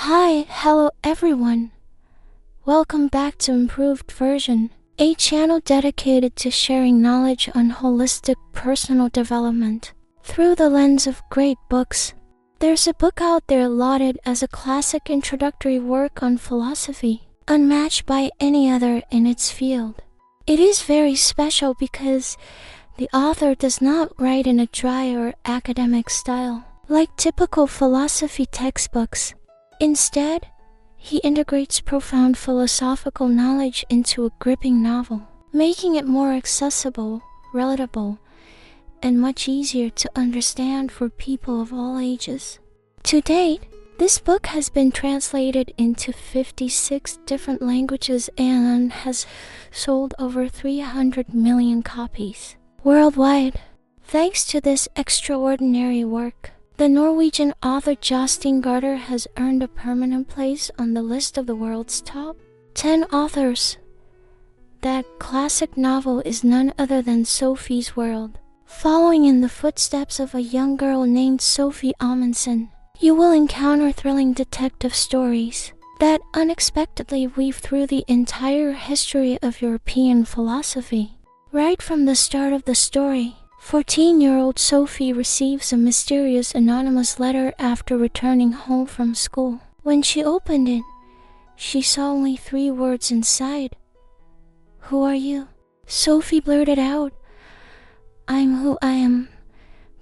Hello everyone. Welcome back to Improved Version, a channel dedicated to sharing knowledge on holistic personal development through the lens of great books. There's a book out there lauded as a classic introductory work on philosophy, unmatched by any other in its field. It is very special because the author does not write in a dry or academic style, like typical philosophy textbooks. Instead, he integrates profound philosophical knowledge into a gripping novel, making it more accessible, relatable, and much easier to understand for people of all ages. To date, this book has been translated into 56 different languages and has sold over 300 million copies worldwide. Thanks to this extraordinary work, the Norwegian author Jostein Gaarder has earned a permanent place on the list of the world's top 10 authors. That classic novel is none other than Sophie's World. Following in the footsteps of a young girl named Sophie Amundsen, you will encounter thrilling detective stories that unexpectedly weave through the entire history of European philosophy. Right from the start of the story, 14-year-old Sophie receives a mysterious anonymous letter after returning home from school. When she opened it, she saw only 3 words inside. "Who are you?" Sophie blurted out, "I'm who I am."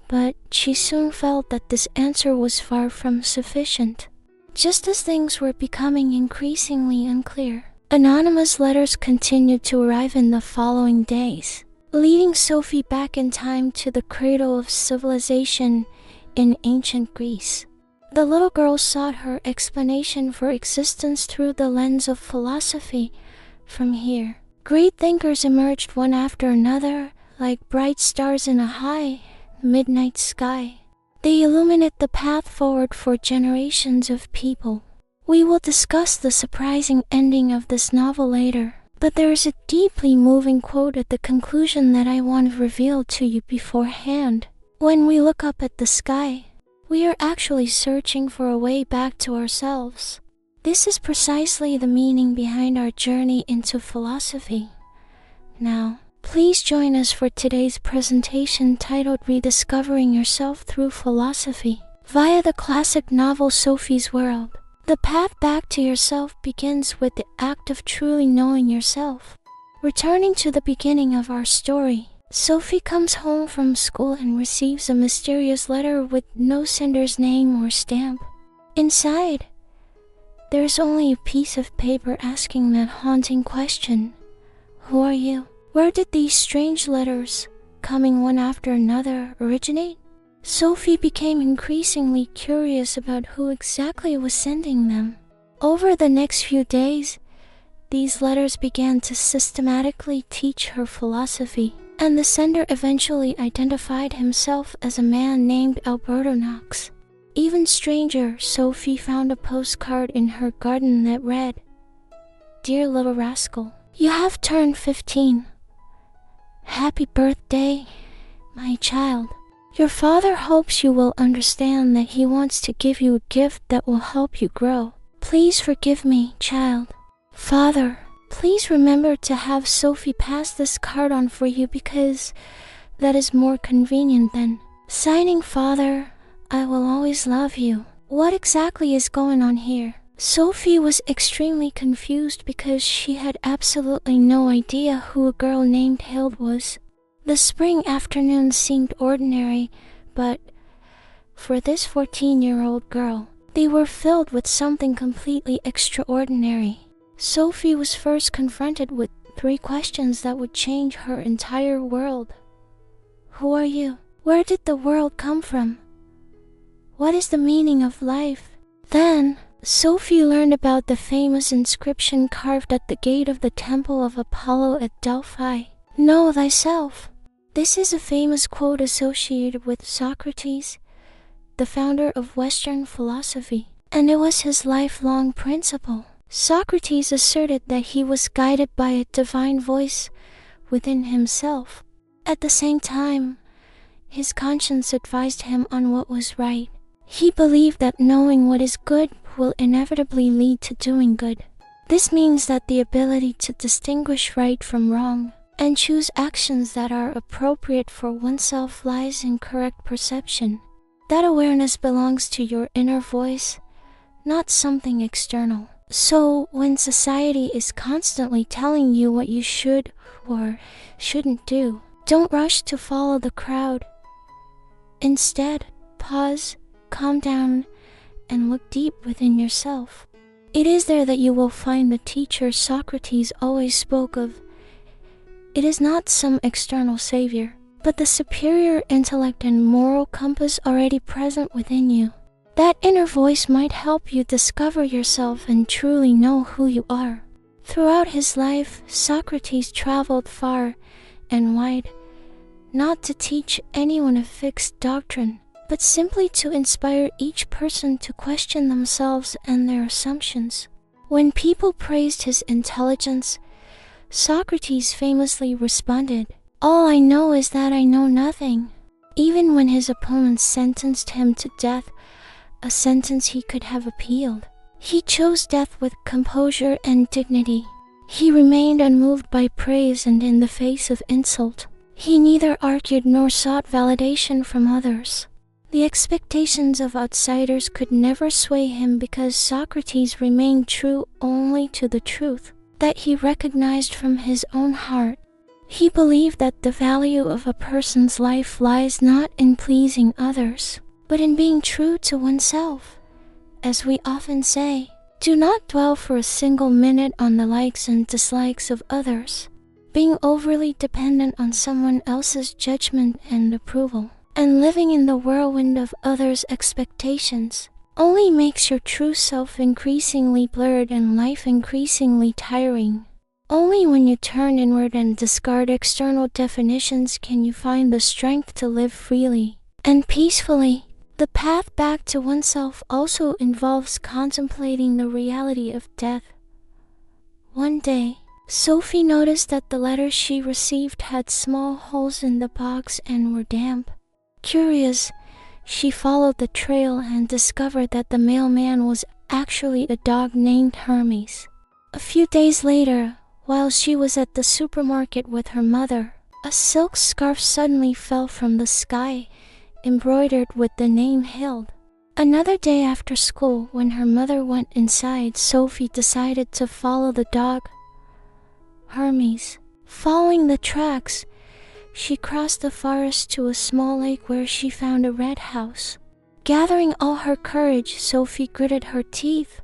But she soon felt that this answer was far from sufficient. Just as things were becoming increasingly unclear, anonymous letters continued to arrive in the following days, leading Sophie back in time to the cradle of civilization in ancient Greece. The little girl sought her explanation for existence through the lens of philosophy. From here, great thinkers emerged one after another, like bright stars in a high, midnight sky. They illuminate the path forward for generations of people. We will discuss the surprising ending of this novel later. But there is a deeply moving quote at the conclusion that I want to reveal to you beforehand. When we look up at the sky, we are actually searching for a way back to ourselves. This is precisely the meaning behind our journey into philosophy. Now, please join us for today's presentation titled Rediscovering Yourself Through Philosophy, via the classic novel Sophie's World. The path back to yourself begins with the act of truly knowing yourself. Returning to the beginning of our story, Sophie comes home from school and receives a mysterious letter with no sender's name or stamp. Inside, there's only a piece of paper asking that haunting question: who are you? Where did these strange letters, coming one after another, originate? Sophie became increasingly curious about who exactly was sending them. Over the next few days, these letters began to systematically teach her philosophy, and the sender eventually identified himself as a man named Alberto Knox. Even stranger, Sophie found a postcard in her garden that read, "Dear little rascal, you have turned 15. Happy birthday, my child. Your father hopes you will understand that he wants to give you a gift that will help you grow. Please forgive me, child. Father, please remember to have Sophie pass this card on for you because that is more convenient than signing Father, I will always love you." What exactly is going on here? Sophie was extremely confused because she had absolutely no idea who a girl named Hild was. The spring afternoon seemed ordinary, but for this 14-year-old girl, they were filled with something completely extraordinary. Sophie was first confronted with 3 questions that would change her entire world. Who are you? Where did the world come from? What is the meaning of life? Then, Sophie learned about the famous inscription carved at the gate of the Temple of Apollo at Delphi. Know thyself. This is a famous quote associated with Socrates, the founder of Western philosophy, and it was his lifelong principle. Socrates asserted that he was guided by a divine voice within himself. At the same time, his conscience advised him on what was right. He believed that knowing what is good will inevitably lead to doing good. This means that the ability to distinguish right from wrong and choose actions that are appropriate for oneself lies in correct perception. That awareness belongs to your inner voice, not something external. So, when society is constantly telling you what you should or shouldn't do, don't rush to follow the crowd. Instead, pause, calm down, and look deep within yourself. It is there that you will find the teacher Socrates always spoke of. It is not some external savior, but the superior intellect and moral compass already present within you. That inner voice might help you discover yourself and truly know who you are. Throughout his life, Socrates traveled far and wide, not to teach anyone a fixed doctrine, but simply to inspire each person to question themselves and their assumptions. When people praised his intelligence, Socrates famously responded, "All I know is that I know nothing." Even when his opponents sentenced him to death, a sentence he could have appealed, he chose death with composure and dignity. He remained unmoved by praise, and in the face of insult, he neither argued nor sought validation from others. The expectations of outsiders could never sway him because Socrates remained true only to the truth that he recognized from his own heart. He believed that the value of a person's life lies not in pleasing others, but in being true to oneself. As we often say, do not dwell for a single minute on the likes and dislikes of others. Being overly dependent on someone else's judgment and approval, and living in the whirlwind of others' expectations, only makes your true self increasingly blurred and life increasingly tiring. Only when you turn inward and discard external definitions can you find the strength to live freely and peacefully. The path back to oneself also involves contemplating the reality of death. One day, Sophie noticed that the letters she received had small holes in the box and were damp. Curious, she followed the trail and discovered that the mailman was actually a dog named Hermes. A few days later, while she was at the supermarket with her mother, a silk scarf suddenly fell from the sky, embroidered with the name Hild. Another day after school, when her mother went inside, Sophie decided to follow the dog, Hermes. Following the tracks, she crossed the forest to a small lake where she found a red house. Gathering all her courage, Sophie gritted her teeth,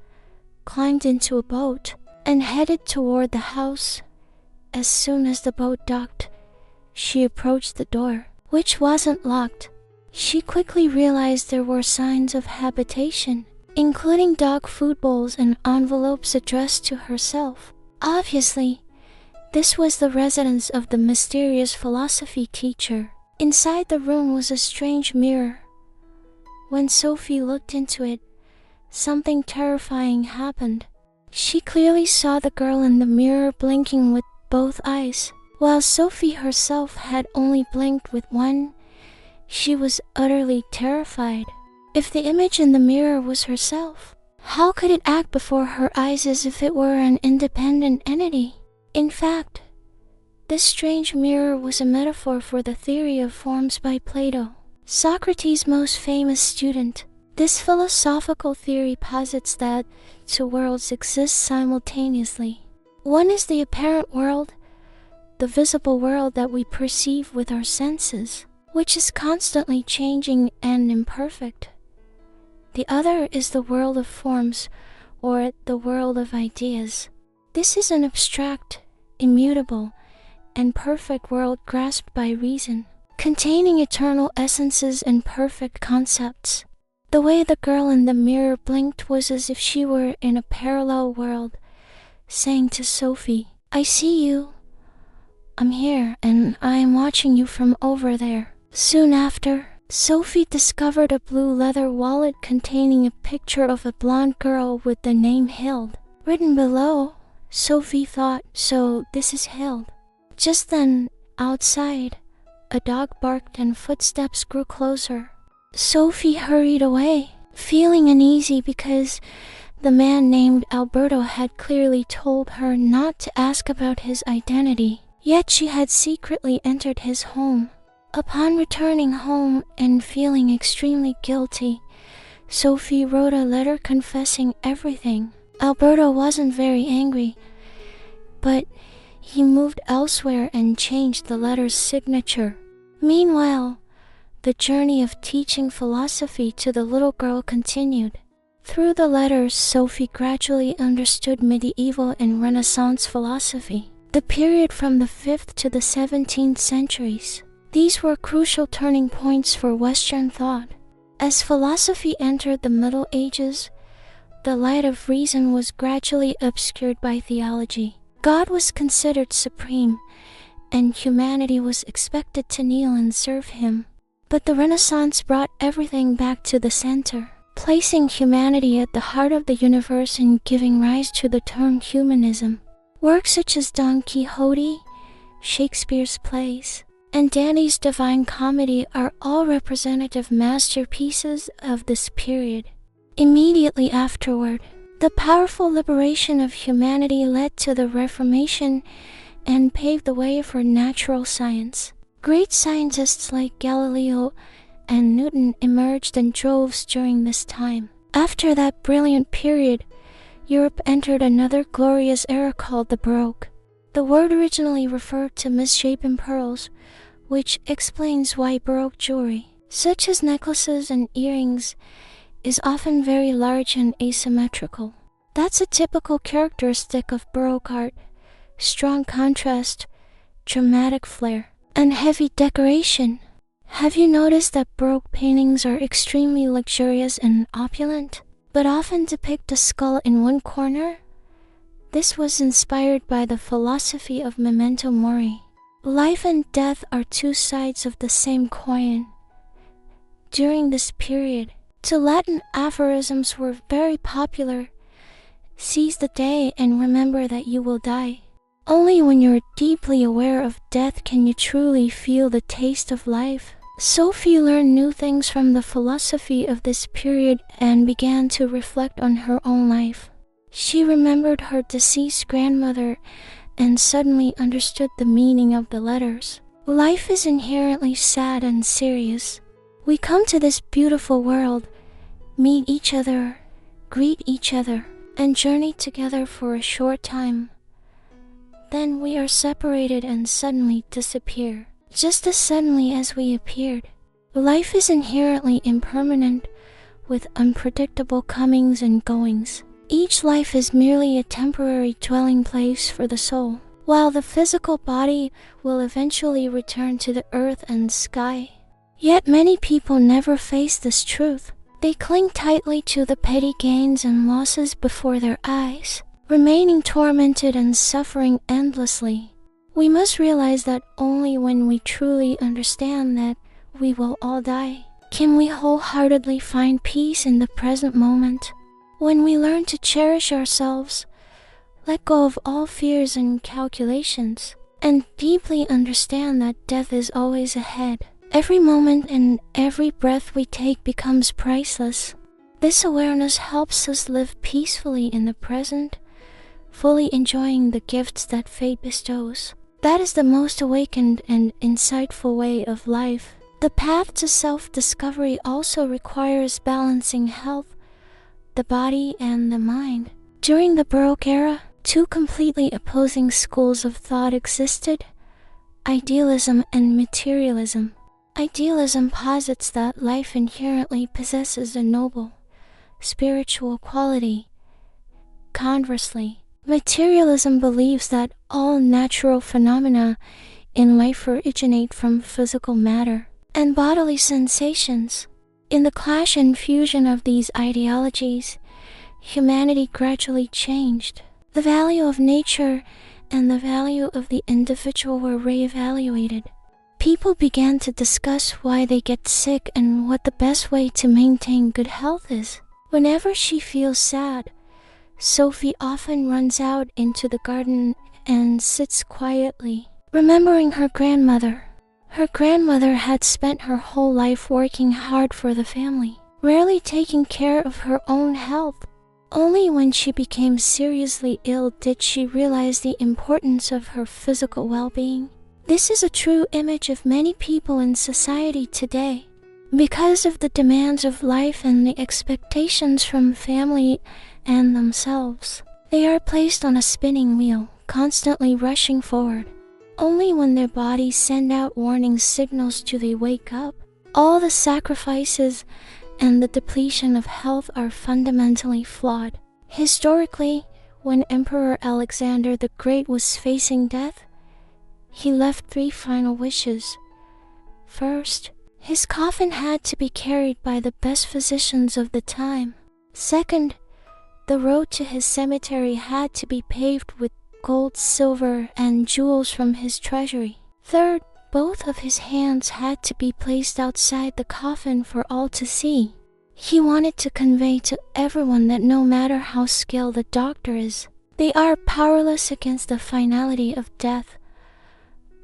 climbed into a boat, and headed toward the house. As soon as the boat docked, she approached the door, which wasn't locked. She quickly realized there were signs of habitation, including dog food bowls and envelopes addressed to herself. Obviously, this was the residence of the mysterious philosophy teacher. Inside the room was a strange mirror. When Sophie looked into it, something terrifying happened. She clearly saw the girl in the mirror blinking with both eyes, while Sophie herself had only blinked with one. She was utterly terrified. If the image in the mirror was herself, how could it act before her eyes as if it were an independent entity? In fact, this strange mirror was a metaphor for the theory of forms by Plato, Socrates' most famous student. This philosophical theory posits that two worlds exist simultaneously. One is the apparent world, the visible world that we perceive with our senses, which is constantly changing and imperfect. The other is the world of forms, or the world of ideas. This is an abstract, immutable, and perfect world grasped by reason, containing eternal essences and perfect concepts. The way the girl in the mirror blinked was as if she were in a parallel world, saying to Sophie, "I see you. I'm here, and I am watching you from over there." Soon after, Sophie discovered a blue leather wallet containing a picture of a blonde girl with the name Hild written below. Sophie thought, "So this is Hild." Just then, outside, a dog barked and footsteps grew closer. Sophie hurried away, feeling uneasy because The man named Alberto had clearly told her not to ask about his identity, yet she had secretly entered his home. Upon returning home and feeling extremely guilty, Sophie wrote a letter confessing everything. Alberto wasn't very angry, but he moved elsewhere and changed the letter's signature. Meanwhile, the journey of teaching philosophy to the little girl continued. Through the letters, Sophie gradually understood medieval and Renaissance philosophy, the period from the 5th to the 17th centuries. These were crucial turning points for Western thought. As philosophy entered the Middle Ages, the light of reason was gradually obscured by theology. God was considered supreme, and humanity was expected to kneel and serve him. But the Renaissance brought everything back to the center, placing humanity at the heart of the universe and giving rise to the term humanism. Works such as Don Quixote, Shakespeare's plays, and Dante's Divine Comedy are all representative masterpieces of this period. Immediately afterward, the powerful liberation of humanity led to the Reformation and paved the way for natural science. Great scientists like Galileo and Newton emerged in droves during this time. After that brilliant period, Europe entered another glorious era called the Baroque. The word originally referred to misshapen pearls, which explains why Baroque jewelry, such as necklaces and earrings, is often very large and asymmetrical. That's a typical characteristic of Baroque art: strong contrast, dramatic flair, and heavy decoration. Have you noticed that Baroque paintings are extremely luxurious and opulent, but often depict a skull in one corner? This was inspired by the philosophy of memento mori. Life and death are two sides of the same coin. During this period, two Latin aphorisms were very popular: seize the day and remember that you will die. Only when you're deeply aware of death can you truly feel the taste of life. Sophie learned new things from the philosophy of this period and began to reflect on her own life. She remembered her deceased grandmother and suddenly understood the meaning of the letters. Life is inherently sad and serious. We come to this beautiful world, meet each other, greet each other, and journey together for a short time. Then we are separated and suddenly disappear, just as suddenly as we appeared. Life is inherently impermanent, with unpredictable comings and goings. Each life is merely a temporary dwelling place for the soul, while the physical body will eventually return to the earth and sky. Yet many people never face this truth. They cling tightly to the petty gains and losses before their eyes, remaining tormented and suffering endlessly. We must realize that only when we truly understand that we will all die can we wholeheartedly find peace in the present moment. When we learn to cherish ourselves, let go of all fears and calculations, and deeply understand that death is always ahead, every moment and every breath we take becomes priceless. This awareness helps us live peacefully in the present, fully enjoying the gifts that fate bestows. That is the most awakened and insightful way of life. The path to self-discovery also requires balancing health, the body and the mind. During the Baroque era, two completely opposing schools of thought existed: idealism and materialism. Idealism posits that life inherently possesses a noble, spiritual quality. Conversely, materialism believes that all natural phenomena in life originate from physical matter and bodily sensations. In the clash and fusion of these ideologies, humanity gradually changed. The value of nature and the value of the individual were reevaluated. People began to discuss why they get sick and what the best way to maintain good health is. Whenever she feels sad, Sophie often runs out into the garden and sits quietly, remembering her grandmother. Her grandmother had spent her whole life working hard for the family, rarely taking care of her own health. Only when she became seriously ill did she realize the importance of her physical well-being. This is a true image of many people in society today. Because of the demands of life and the expectations from family and themselves, they are placed on a spinning wheel, constantly rushing forward. Only when their bodies send out warning signals do they wake up. All the sacrifices and the depletion of health are fundamentally flawed. Historically, when Emperor Alexander the Great was facing death, he left 3 final wishes. First, his coffin had to be carried by the best physicians of the time. Second, the road to his cemetery had to be paved with gold, silver, and jewels from his treasury. Third, both of his hands had to be placed outside the coffin for all to see. He wanted to convey to everyone that no matter how skilled a doctor is, they are powerless against the finality of death.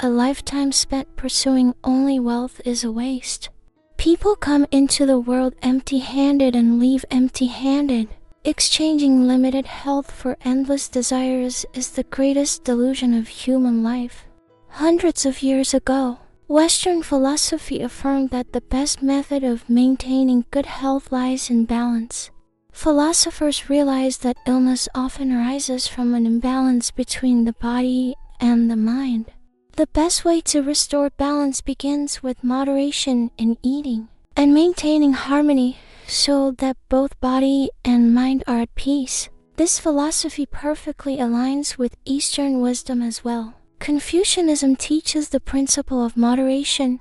A lifetime spent pursuing only wealth is a waste. People come into the world empty-handed and leave empty-handed. Exchanging limited health for endless desires is the greatest delusion of human life. Hundreds of years ago, Western philosophy affirmed that the best method of maintaining good health lies in balance. Philosophers realized that illness often arises from an imbalance between the body and the mind. The best way to restore balance begins with moderation in eating and maintaining harmony so that both body and mind are at peace. This philosophy perfectly aligns with Eastern wisdom as well. Confucianism teaches the principle of moderation,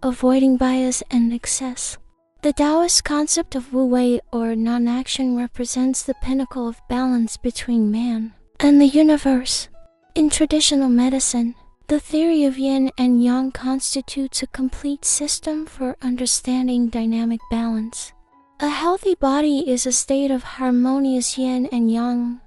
avoiding bias and excess. The Taoist concept of wu-wei or non-action represents the pinnacle of balance between man and the universe. In traditional medicine, the theory of yin and yang constitutes a complete system for understanding dynamic balance. A healthy body is a state of harmonious yin and yang,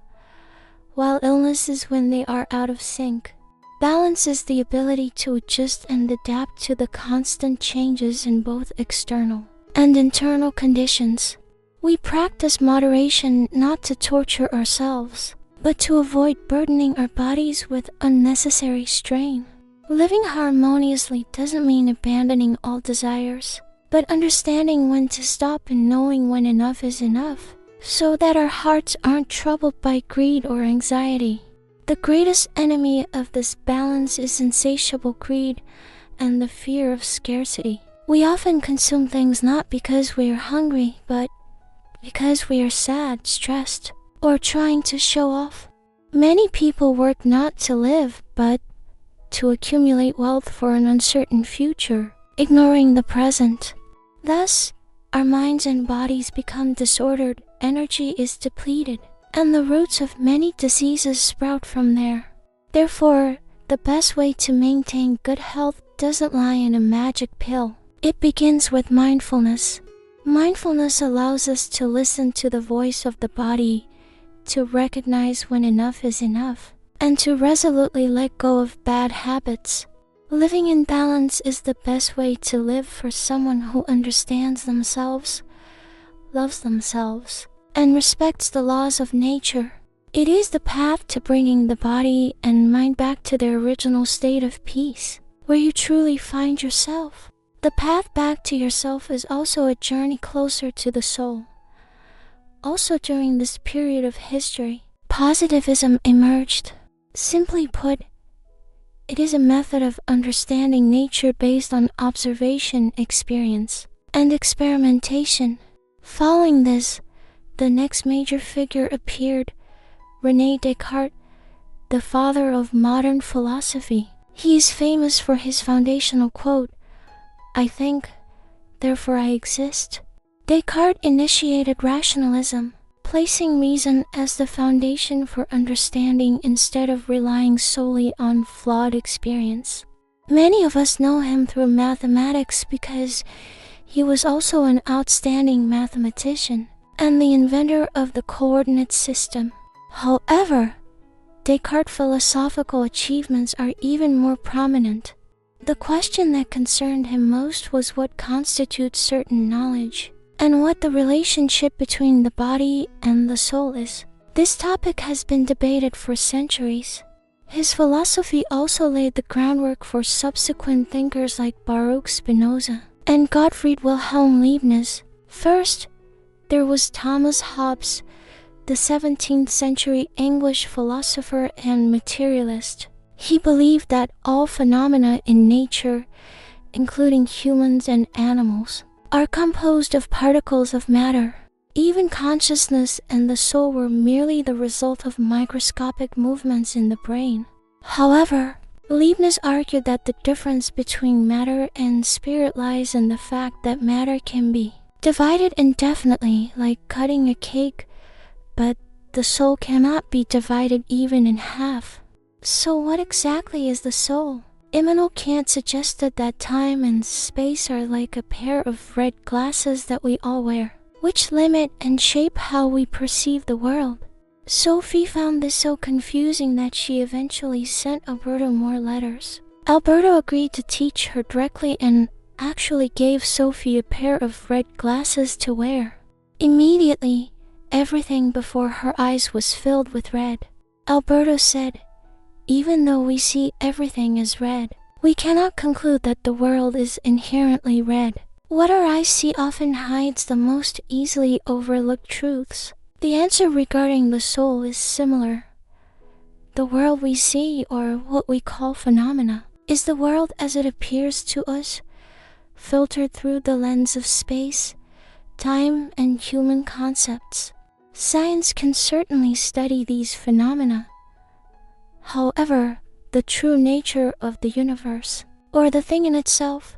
while illness is when they are out of sync. Balance is the ability to adjust and adapt to the constant changes in both external and internal conditions. We practice moderation not to torture ourselves, but to avoid burdening our bodies with unnecessary strain. Living harmoniously doesn't mean abandoning all desires, but understanding when to stop and knowing when enough is enough, so that our hearts aren't troubled by greed or anxiety. The greatest enemy of this balance is insatiable greed and the fear of scarcity. We often consume things not because we are hungry, but because we are sad, stressed, or trying to show off. Many people work not to live, but to accumulate wealth for an uncertain future, ignoring the present. Thus, our minds and bodies become disordered, energy is depleted, and the roots of many diseases sprout from there. Therefore, the best way to maintain good health doesn't lie in a magic pill. It begins with mindfulness. Mindfulness allows us to listen to the voice of the body, to recognize when enough is enough, and to resolutely let go of bad habits. Living in balance is the best way to live for someone who understands themselves, loves themselves, and respects the laws of nature. It is the path to bringing the body and mind back to their original state of peace, where you truly find yourself. The path back to yourself is also a journey closer to the soul. Also during this period of history, positivism emerged. Simply put, it is a method of understanding nature based on observation, experience, and experimentation. Following this, the next major figure appeared, René Descartes, the father of modern philosophy. He is famous for his foundational quote, "I think, therefore I exist." Descartes initiated rationalism, placing reason as the foundation for understanding instead of relying solely on flawed experience. Many of us know him through mathematics because he was also an outstanding mathematician and the inventor of the coordinate system. However, Descartes' philosophical achievements are even more prominent. The question that concerned him most was what constitutes certain knowledge, and what the relationship between the body and the soul is. This topic has been debated for centuries. His philosophy also laid the groundwork for subsequent thinkers like Baruch Spinoza and Gottfried Wilhelm Leibniz. First, there was Thomas Hobbes, the 17th century English philosopher and materialist. He believed that all phenomena in nature, including humans and animals, are composed of particles of matter. Even consciousness and the soul were merely the result of microscopic movements in the brain. However, Leibniz argued that the difference between matter and spirit lies in the fact that matter can be divided indefinitely, like cutting a cake, but the soul cannot be divided even in half. So what exactly is the soul? Immanuel Kant suggested that time and space are like a pair of red glasses that we all wear, which limit and shape how we perceive the world. Sophie found this so confusing that she eventually sent Alberto more letters. Alberto agreed to teach her directly and actually gave Sophie a pair of red glasses to wear. Immediately, everything before her eyes was filled with red. Alberto said, "Even though we see everything as red, we cannot conclude that the world is inherently red. What our eyes see often hides the most easily overlooked truths." The answer regarding the soul is similar. The world we see, or what we call phenomena, is the world as it appears to us, filtered through the lens of space, time, and human concepts. Science can certainly study these phenomena. However, the true nature of the universe, or the thing in itself,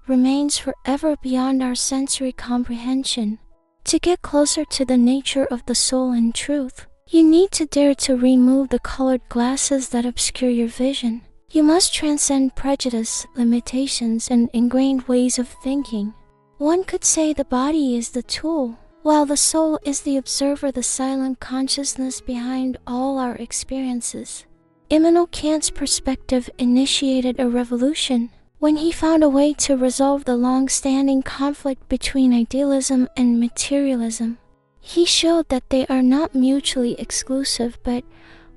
remains forever beyond our sensory comprehension. To get closer to the nature of the soul and truth, you need to dare to remove the colored glasses that obscure your vision. You must transcend prejudice, limitations, and ingrained ways of thinking. One could say the body is the tool, while the soul is the observer, the silent consciousness behind all our experiences. Immanuel Kant's perspective initiated a revolution when he found a way to resolve the long-standing conflict between idealism and materialism. He showed that they are not mutually exclusive but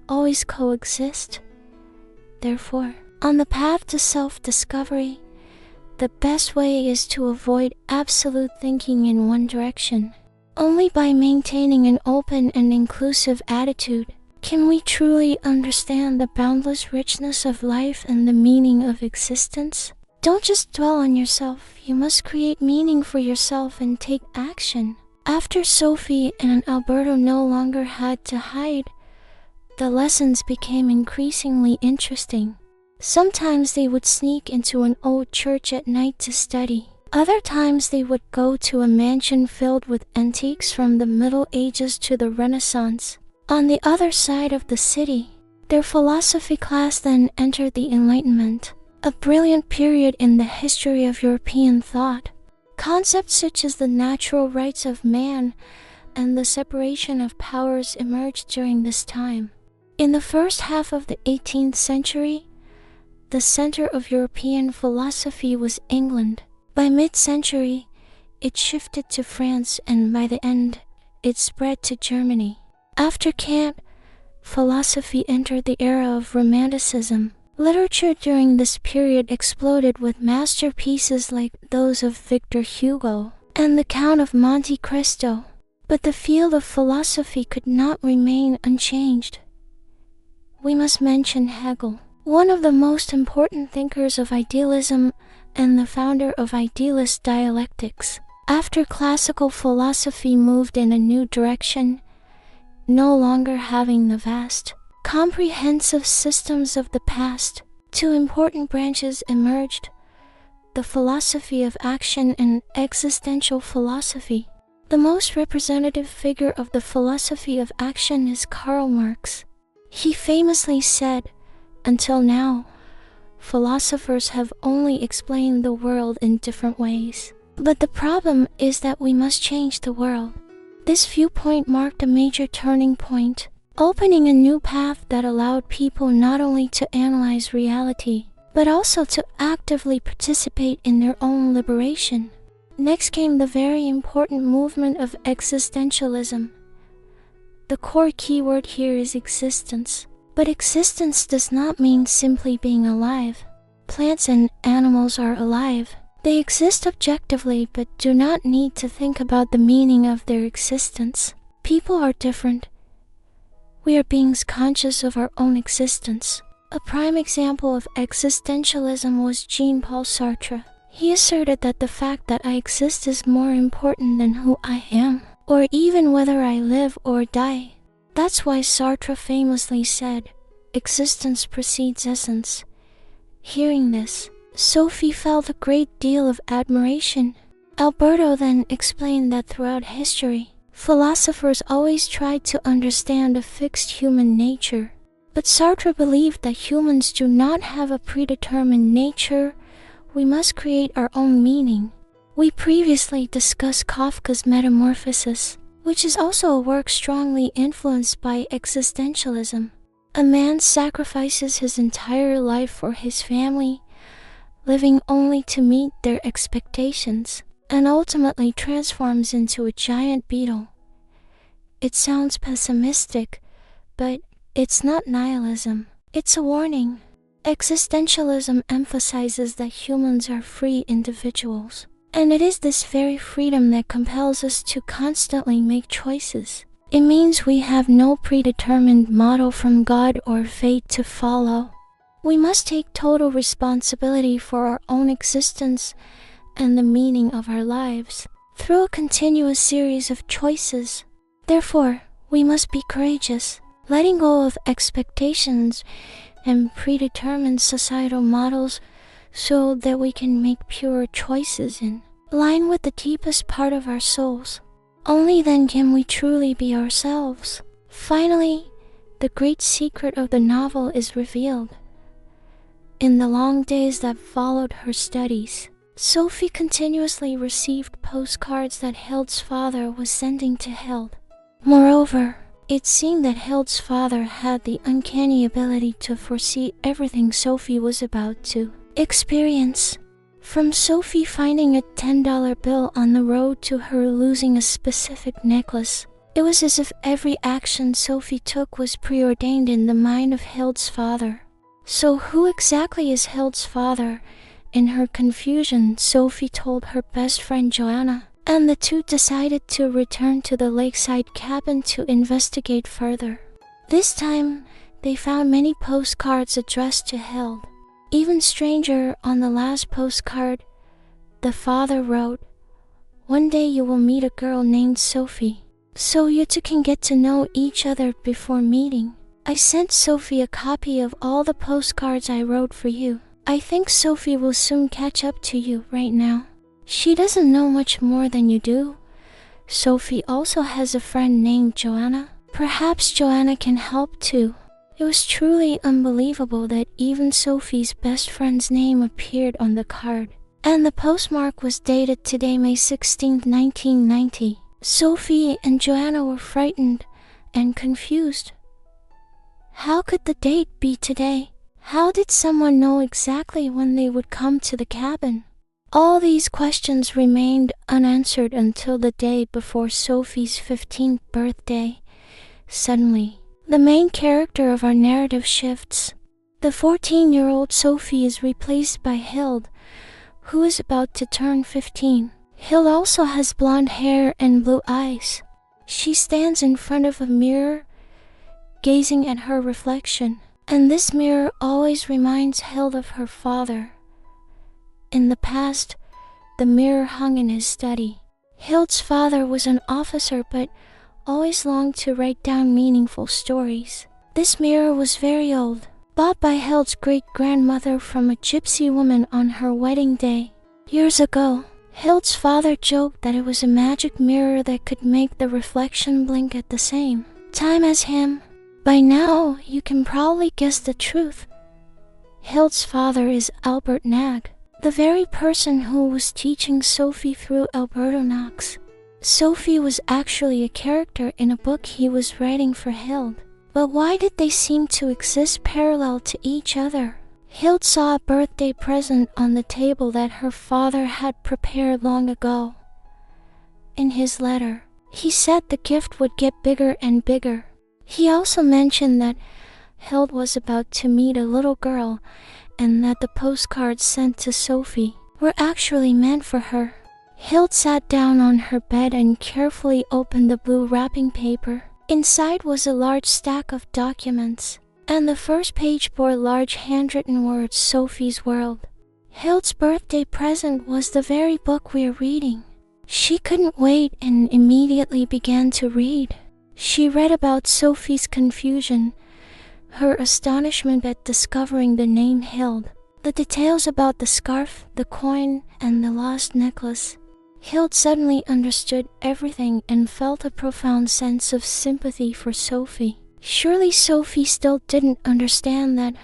always coexist. Therefore, on the path to self-discovery, the best way is to avoid absolute thinking in one direction. Only by maintaining an open and inclusive attitude can we truly understand the boundless richness of life and the meaning of existence. Don't just dwell on yourself, you must create meaning for yourself and take action. After Sophie and Alberto no longer had to hide, the lessons became increasingly interesting. Sometimes they would sneak into an old church at night to study. Other times they would go to a mansion filled with antiques from the Middle Ages to the Renaissance. On the other side of the city, their philosophy class then entered the Enlightenment, a brilliant period in the history of European thought. Concepts such as the natural rights of man and the separation of powers emerged during this time. In the first half of the 18th century, the center of European philosophy was England. By mid-century, it shifted to France, and by the end, it spread to Germany. After Kant, philosophy entered the era of Romanticism. Literature during this period exploded with masterpieces like those of Victor Hugo and the Count of Monte Cristo. But the field of philosophy could not remain unchanged. We must mention Hegel, one of the most important thinkers of idealism and the founder of idealist dialectics. After classical philosophy moved in a new direction, no longer having the vast, comprehensive systems of the past, two important branches emerged: the philosophy of action and existential philosophy. The most representative figure of the philosophy of action is Karl Marx. He famously said, "Until now, philosophers have only explained the world in different ways. But the problem is that we must change the world." This viewpoint marked a major turning point, opening a new path that allowed people not only to analyze reality, but also to actively participate in their own liberation. Next came the very important movement of existentialism. The core keyword here is existence. But existence does not mean simply being alive. Plants and animals are alive. They exist objectively but do not need to think about the meaning of their existence. People are different. We are beings conscious of our own existence. A prime example of existentialism was Jean-Paul Sartre. He asserted that the fact that I exist is more important than who I am, or even whether I live or die. That's why Sartre famously said, "Existence precedes essence." Hearing this, Sophie felt a great deal of admiration. Alberto then explained that throughout history, philosophers always tried to understand a fixed human nature. But Sartre believed that humans do not have a predetermined nature. We must create our own meaning. We previously discussed Kafka's Metamorphosis, which is also a work strongly influenced by existentialism. A man sacrifices his entire life for his family, living only to meet their expectations, and ultimately transforms into a giant beetle. It sounds pessimistic, but it's not nihilism. It's a warning. Existentialism emphasizes that humans are free individuals, and it is this very freedom that compels us to constantly make choices. It means we have no predetermined model from God or fate to follow. We must take total responsibility for our own existence and the meaning of our lives through a continuous series of choices. Therefore, we must be courageous, letting go of expectations and predetermined societal models so that we can make pure choices in line with the deepest part of our souls. Only then can we truly be ourselves. Finally, the great secret of the novel is revealed. In the long days that followed her studies, Sophie continuously received postcards that Hild's father was sending to Hild. Moreover, it seemed that Hild's father had the uncanny ability to foresee everything Sophie was about to experience. From Sophie finding a $10 bill on the road to her losing a specific necklace, it was as if every action Sophie took was preordained in the mind of Hild's father. So who exactly is Hild's father? In her confusion, Sophie told her best friend Joanna, and the two decided to return to the lakeside cabin to investigate further. This time, they found many postcards addressed to Hild. Even stranger, on the last postcard, the father wrote, "One day you will meet a girl named Sophie, so you two can get to know each other before meeting. I sent Sophie a copy of all the postcards I wrote for you. I think Sophie will soon catch up to you right now. She doesn't know much more than you do. Sophie also has a friend named Joanna. Perhaps Joanna can help too." It was truly unbelievable that even Sophie's best friend's name appeared on the card, and the postmark was dated today, May 16, 1990. Sophie and Joanna were frightened and confused. How could the date be today? How did someone know exactly when they would come to the cabin? All these questions remained unanswered until the day before Sophie's 15th birthday. Suddenly, the main character of our narrative shifts. The 14-year-old Sophie is replaced by Hild, who is about to turn 15. Hild also has blonde hair and blue eyes. She stands in front of a mirror, gazing at her reflection, and this mirror always reminds Hild of her father. In the past, the mirror hung in his study. Hild's father was an officer but always longed to write down meaningful stories. This mirror was very old, bought by Hild's great-grandmother from a gypsy woman on her wedding day. Years ago, Hild's father joked that it was a magic mirror that could make the reflection blink at the same time as him. By now, you can probably guess the truth. Hild's father is Albert Nag, the very person who was teaching Sophie through Alberto Knox. Sophie was actually a character in a book he was writing for Hild. But why did they seem to exist parallel to each other? Hild saw a birthday present on the table that her father had prepared long ago. In his letter, he said the gift would get bigger and bigger. He also mentioned that Hild was about to meet a little girl and that the postcards sent to Sophie were actually meant for her. Hild sat down on her bed and carefully opened the blue wrapping paper. Inside was a large stack of documents, and the first page bore large handwritten words, Sophie's World. Hild's birthday present was the very book we're reading. She couldn't wait and immediately began to read. She read about Sophie's confusion, her astonishment at discovering the name Hild, the details about the scarf, the coin, and the lost necklace. Hild suddenly understood everything and felt a profound sense of sympathy for Sophie. Surely Sophie still didn't understand that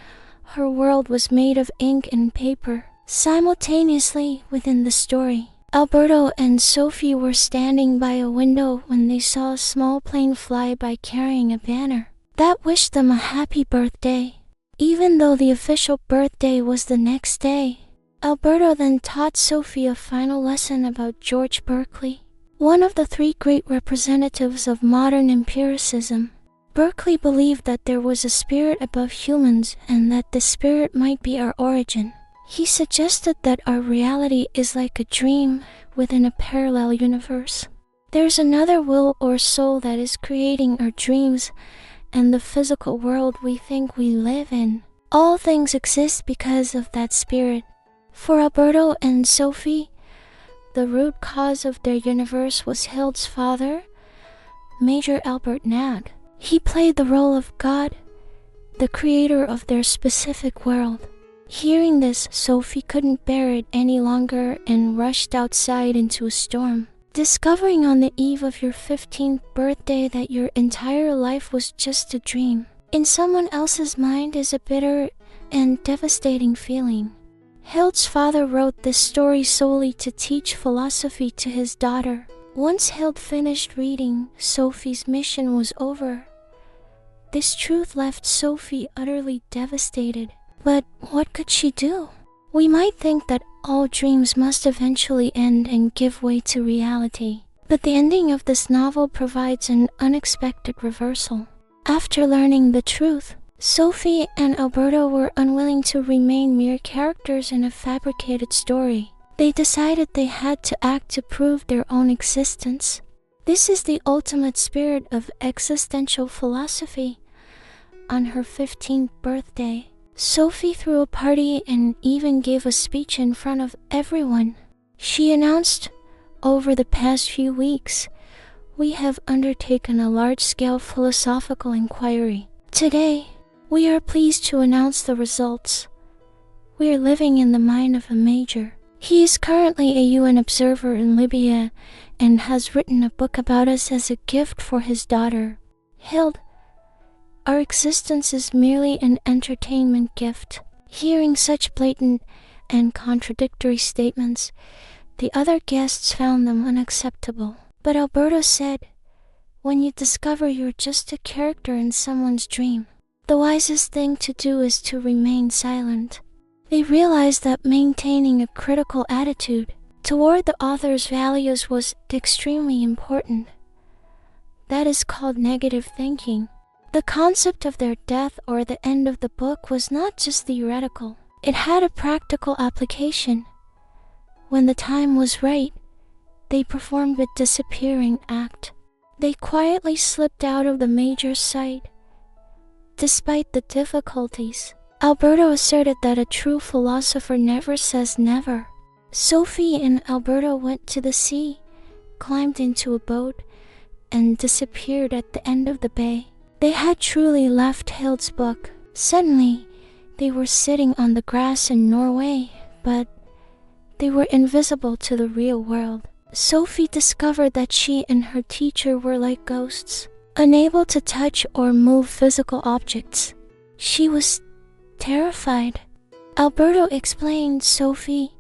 her world was made of ink and paper. Simultaneously within the story, Alberto and Sophie were standing by a window when they saw a small plane fly by carrying a banner that wished them a happy birthday. Even though the official birthday was the next day, Alberto then taught Sophie a final lesson about George Berkeley, one of the three great representatives of modern empiricism. Berkeley believed that there was a spirit above humans and that this spirit might be our origin. He suggested that our reality is like a dream within a parallel universe. There's another will or soul that is creating our dreams and the physical world we think we live in. All things exist because of that spirit. For Alberto and Sophie, the root cause of their universe was Hild's father, Major Albert Nad. He played the role of God, the creator of their specific world. Hearing this, Sophie couldn't bear it any longer and rushed outside into a storm. Discovering on the eve of your 15th birthday that your entire life was just a dream in someone else's mind is a bitter and devastating feeling. Hild's father wrote this story solely to teach philosophy to his daughter. Once Hild finished reading, Sophie's mission was over. This truth left Sophie utterly devastated. But what could she do? We might think that all dreams must eventually end and give way to reality. But the ending of this novel provides an unexpected reversal. After learning the truth, Sophie and Alberto were unwilling to remain mere characters in a fabricated story. They decided they had to act to prove their own existence. This is the ultimate spirit of existential philosophy. On her 15th birthday, Sophie threw a party and even gave a speech in front of everyone. She announced, "Over the past few weeks, we have undertaken a large-scale philosophical inquiry. Today, we are pleased to announce the results. We are living in the mind of a major. He is currently a UN observer in Libya and has written a book about us as a gift for his daughter, Hild. Our existence is merely an entertainment gift." Hearing such blatant and contradictory statements, the other guests found them unacceptable. But Alberto said, "When you discover you're just a character in someone's dream, the wisest thing to do is to remain silent." They realized that maintaining a critical attitude toward the author's values was extremely important. That is called negative thinking. The concept of their death or the end of the book was not just theoretical. It had a practical application. When the time was right, they performed a disappearing act. They quietly slipped out of the major's sight. Despite the difficulties, Alberto asserted that a true philosopher never says never. Sophie and Alberto went to the sea, climbed into a boat, and disappeared at the end of the bay. They had truly left Hild's book. Suddenly, they were sitting on the grass in Norway, but they were invisible to the real world. Sophie discovered that she and her teacher were like ghosts, unable to touch or move physical objects. She was terrified. Alberto explained, "Sophie,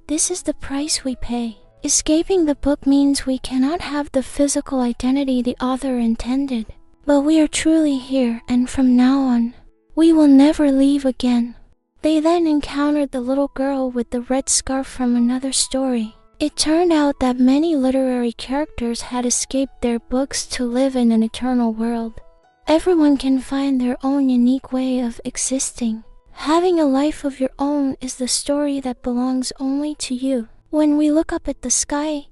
this is the price we pay. Escaping the book means we cannot have the physical identity the author intended. But we are truly here, and from now on, we will never leave again." They then encountered the little girl with the red scarf from another story. It turned out that many literary characters had escaped their books to live in an eternal world. Everyone can find their own unique way of existing. Having a life of your own is the story that belongs only to you. When we look up at the sky,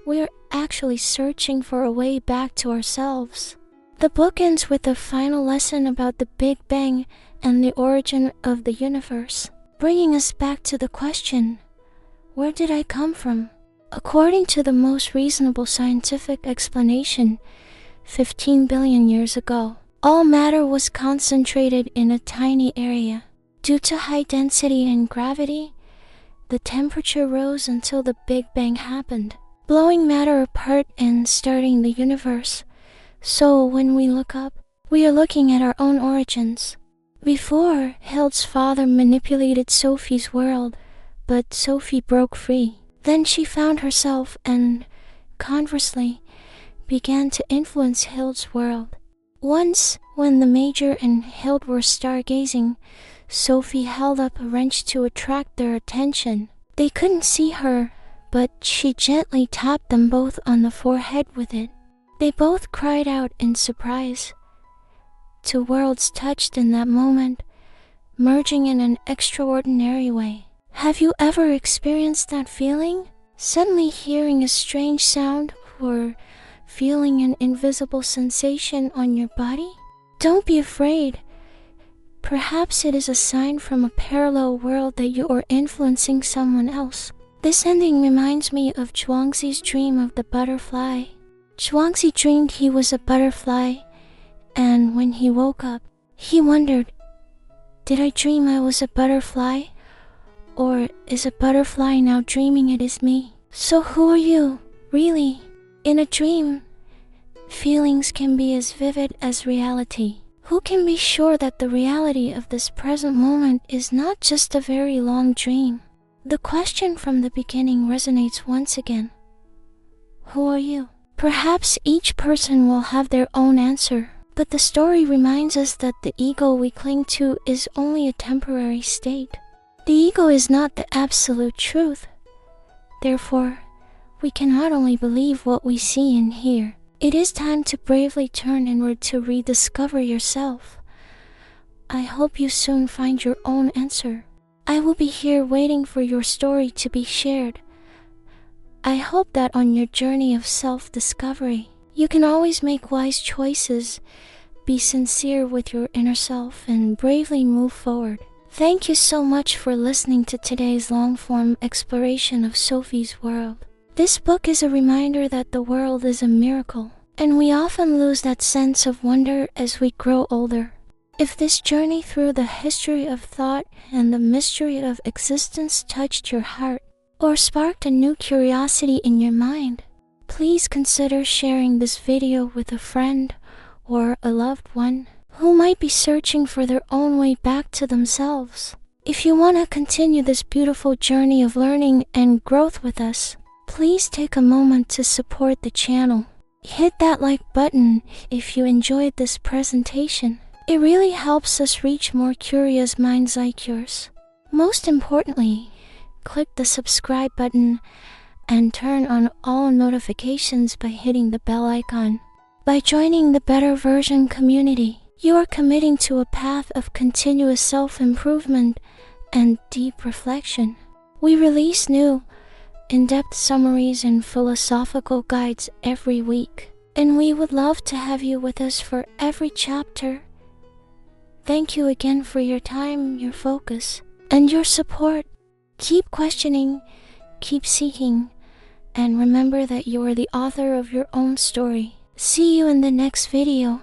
we are actually searching for a way back to ourselves. The book ends with a final lesson about the Big Bang and the origin of the universe, bringing us back to the question, where did I come from? According to the most reasonable scientific explanation, 15 billion years ago, all matter was concentrated in a tiny area. Due to high density and gravity, the temperature rose until the Big Bang happened, blowing matter apart and starting the universe. So when we look up, we are looking at our own origins. Before, Hild's father manipulated Sophie's world, but Sophie broke free. Then she found herself and, conversely, began to influence Hild's world. Once, when the Major and Hild were stargazing, Sophie held up a wrench to attract their attention. They couldn't see her, but she gently tapped them both on the forehead with it. They both cried out in surprise. Two worlds touched in that moment, merging in an extraordinary way. Have you ever experienced that feeling? Suddenly hearing a strange sound or feeling an invisible sensation on your body? Don't be afraid. Perhaps it is a sign from a parallel world that you are influencing someone else. This ending reminds me of Zhuangzi's dream of the butterfly. Zhuangzi dreamed he was a butterfly, and when he woke up, he wondered, did I dream I was a butterfly? Or is a butterfly now dreaming it is me? So who are you, really? In a dream, feelings can be as vivid as reality. Who can be sure that the reality of this present moment is not just a very long dream? The question from the beginning resonates once again. Who are you? Perhaps each person will have their own answer, but the story reminds us that the ego we cling to is only a temporary state. The ego is not the absolute truth. Therefore, we cannot only believe what we see and hear. It is time to bravely turn inward to rediscover yourself. I hope you soon find your own answer. I will be here waiting for your story to be shared. I hope that on your journey of self-discovery, you can always make wise choices, be sincere with your inner self, and bravely move forward. Thank you so much for listening to today's long-form exploration of Sophie's world. This book is a reminder that the world is a miracle, and we often lose that sense of wonder as we grow older. If this journey through the history of thought and the mystery of existence touched your heart, or sparked a new curiosity in your mind, please consider sharing this video with a friend or a loved one who might be searching for their own way back to themselves. If you want to continue this beautiful journey of learning and growth with us, please take a moment to support the channel. Hit that like button if you enjoyed this presentation. It really helps us reach more curious minds like yours. Most importantly, click the subscribe button and turn on all notifications by hitting the bell icon. By joining the Better Version community, you are committing to a path of continuous self-improvement and deep reflection. We release new, in-depth summaries and philosophical guides every week, and we would love to have you with us for every chapter. Thank you again for your time, your focus, and your support. Keep questioning, keep seeking, and remember that you are the author of your own story. See you in the next video.